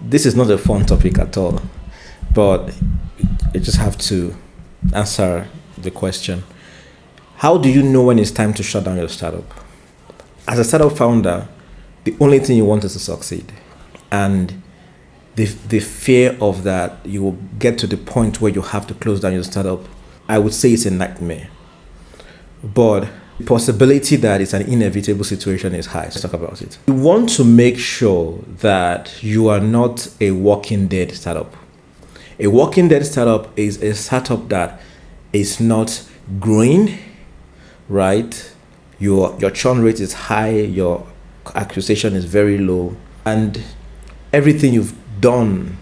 This is not a fun topic at all, but you just have to answer the question. How do you know when it's time to shut down your startup? As a startup founder, the only thing you want is to succeed. And the fear of that, you will get to the point where you have to close down your startup. I would say it's a nightmare. But the possibility that it's an inevitable situation is high. Let's talk about it. You want to make sure that you are not a walking dead startup. A walking dead startup is a startup that is not growing, right? Your churn rate is high, your acquisition is very low, and everything you've done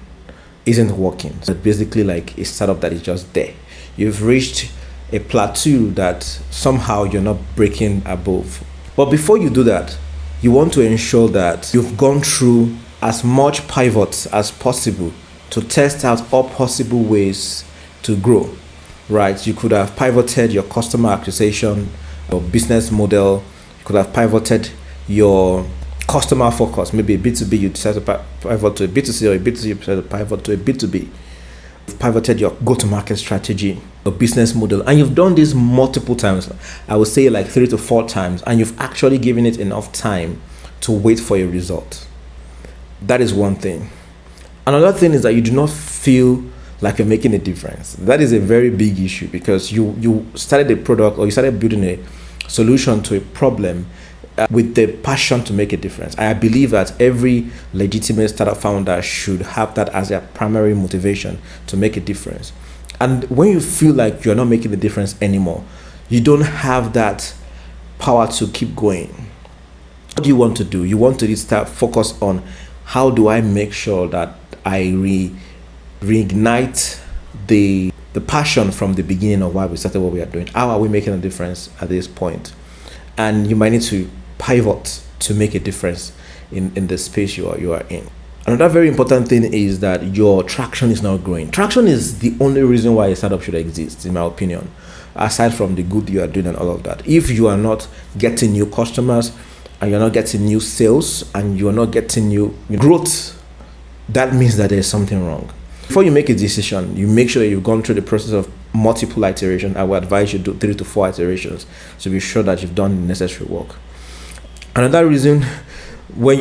isn't working. So basically like a startup that is just there. You've reached a plateau that somehow you're not breaking above. But before you do that, you want to ensure that you've gone through as much pivots as possible to test out all possible ways to grow, right? You could have pivoted your customer acquisition, your business model. You could have pivoted your customer focus. Maybe a B2B, you decide to pivot to a B2C, or a B2C, you decide to pivot to a B2B. You've pivoted your go-to-market strategy, your business model, and you've done this multiple times. I would say like 3 to 4 times, and you've actually given it enough time to wait for a result. That is one thing. Another thing is that you do not feel like you're making a difference. That is a very big issue, because you started a product, or you started building a solution to a problem with the passion to make a difference. I believe that every legitimate startup founder should have that as their primary motivation to make a difference. And when you feel like you're not making a difference anymore, you don't have that power to keep going. What do you want to do? You want to start focus on, how do I make sure that I reignite the passion from the beginning of why we started what we are doing? How are we making a difference at this point? And you might need to pivot to make a difference in the space you are in. Another very important thing is that your traction is not growing. Traction is the only reason why a startup should exist, in my opinion, aside from the good you are doing and all of that. If you are not getting new customers, and you're not getting new sales, and you're not getting new growth, that means that there's something wrong. Before you make a decision, you make sure that you've gone through the process of multiple iterations. I would advise you do 3 to 4 iterations to be sure that you've done the necessary work. Another reason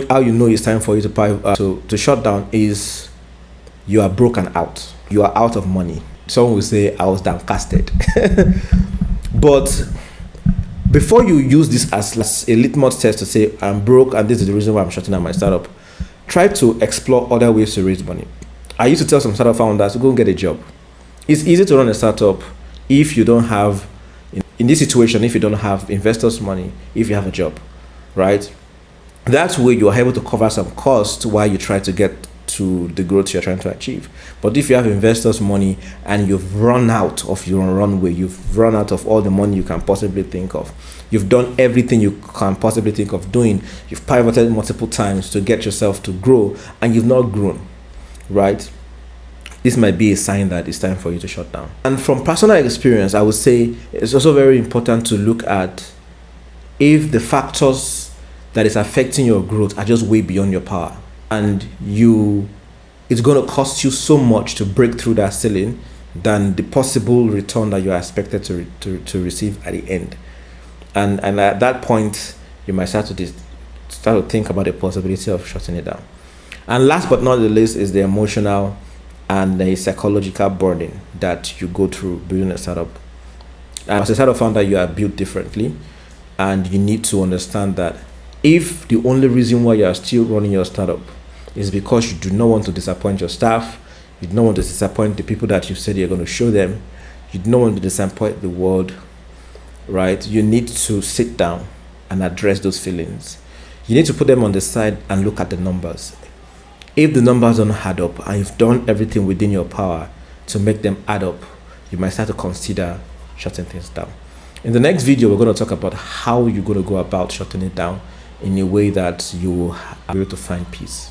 how you know it's time for you to shut down is you are broken out. You are out of money. Someone will say, I was downcasted. But before you use this as a litmus test to say, I'm broke and this is the reason why I'm shutting down my startup, try to explore other ways to raise money. I used to tell some startup founders to go and get a job. It's easy to run a startup if you don't have, in this situation, if you don't have investors' money, if you have a job, right? That way you are able to cover some costs while you try to get to the growth you're trying to achieve. But if you have investors' money and you've run out of your runway, you've run out of all the money you can possibly think of, you've done everything you can possibly think of doing, you've pivoted multiple times to get yourself to grow, and you've not grown, right? This might be a sign that it's time for you to shut down. And from personal experience, I would say it's also very important to look at if the factors that is affecting your growth are just way beyond your power, and it's going to cost you so much to break through that ceiling than the possible return that you are expected to receive at the end. And at that point, you might start to think about the possibility of shutting it down. And last but not the least is the emotional and the psychological burden that you go through building a startup. As a startup founder, you are built differently, and you need to understand that if the only reason why you are still running your startup is because you do not want to disappoint your staff, you do not want to disappoint the people that you said you're going to show them, you do not want to disappoint the world, right? You need to sit down and address those feelings. You need to put them on the side and look at the numbers. If the numbers don't add up and you've done everything within your power to make them add up, you might start to consider shutting things down. In the next video, we're going to talk about how you're going to go about shutting it down in a way that you will be able to find peace.